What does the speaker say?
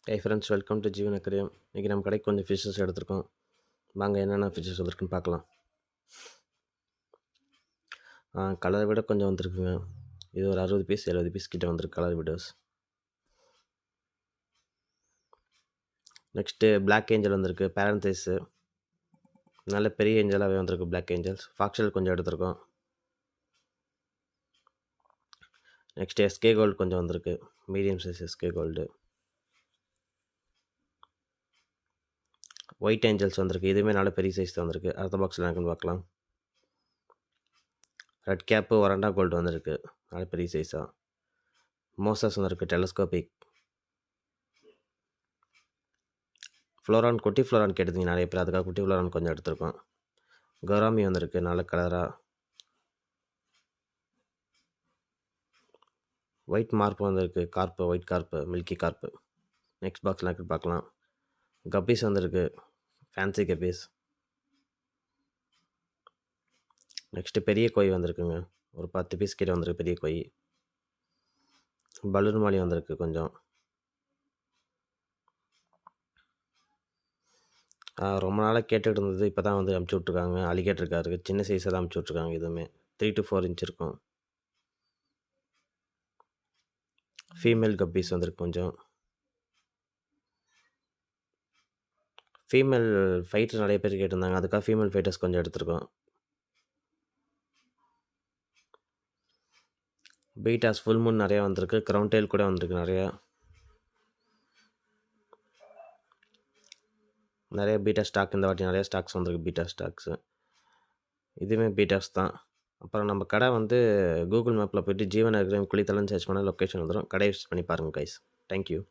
Hi friends, welcome to ஜீவன் அக்ரியம். இன்றைக்கி நம்ம கடைக்கு கொஞ்சம் ஃபிஷ்ஷஸ் எடுத்திருக்கோம். வாங்க என்னென்ன ஃபிஷ்ஷஸ் வந்திருக்குன்னு பார்க்கலாம். கலரை விட கொஞ்சம் வந்திருக்குங்க. இது ஒரு 60 பீஸ் 70 பீஸ் கிட்ட வந்திருக்கு colour widows. Next black angel வந்திருக்கு. பேரண்டைஸு நல்ல பெரிய ஏஞ்சலாகவே வந்திருக்கு. பிளாக் ஏஞ்சல்ஸ் ஃபாக்ஷல் கொஞ்சம் எடுத்திருக்கோம். நெக்ஸ்ட்டு எஸ்கே கோல்டு கொஞ்சம் வந்திருக்கு. Medium size SK gold. White angels வந்திருக்கு. இதுவுமே நல்ல பெரிய சைஸ் தான் வந்திருக்கு. அடுத்த பாக்ஸில் எனக்குன்னு பார்க்கலாம். ரெட் கேப்பு ஒரண்டா கோல்டு வந்திருக்கு. நல்ல பெரிய சைஸாக. மோசஸ் வந்திருக்கு. டெலஸ்கோபிக். ஃப்ளோரான் குட்டி ஃப்ளோரான் கேட்டிருந்தீங்க நிறைய பேர், அதுக்காக குட்டி ஃப்ளோரான் கொஞ்சம் எடுத்திருக்கோம். கௌராமி வந்திருக்கு நல்ல கலராக. ஒயிட் மார்ப் வந்திருக்கு. கார்ப்பு ஒயிட் கார்ப்பு மில்கி கார்ப்பு. நெக்ஸ்ட் பாக்ஸில் எனக்கு பார்க்கலாம். கப்பீஸ் வந்திருக்கு. Fancy guppies. நெக்ஸ்ட்டு பெரிய கோய் வந்திருக்குங்க. ஒரு 10 பீஸ் கிட்ட வந்திருக்கு பெரிய கோய். பலூன் மாலி வந்திருக்கு கொஞ்சம். ரொம்ப நாளாக கேட்டுகிட்டு இருந்தது, இப்போ தான் வந்து அமுச்சு விட்ருக்காங்க. அலிகேட்டர் இருக்காரு, சின்ன சைஸாக தான் அமுச்சு விட்ருக்காங்க. இதுவுமே 3 to 4 இன்ச் இருக்கும். ஃபீமேல் கப்பீஸ் வந்திருக்கு கொஞ்சம். ஃபீமேல் ஃபைட்டர் நிறைய பேர் கேட்டிருந்தாங்க, அதுக்காக ஃபீமேல் ஃபைட்டர்ஸ் கொஞ்சம் எடுத்திருக்கோம். பீட்டாஸ் ஃபுல் மூன் நிறையா வந்திருக்கு. க்ரௌன் டெயில் கூட வந்திருக்கு நிறையா. நிறைய பீட்டா ஸ்டாக் இந்த வாட்டி நிறைய ஸ்டாக்ஸ் வந்திருக்கு. பீட்டா ஸ்டாக்ஸு இதுவுமே பீட்டாஸ் தான். அப்புறம் நம்ம கடை வந்து கூகுள் மேப்பில் போய்ட்டு ஜீவன் அக்ரியம் குளித்தலன்னு சர்ச் பண்ணால் லொக்கேஷன் வந்துடும். கடையை விசிட் பண்ணி பாருங்கள் கைஸ். தேங்க்யூ.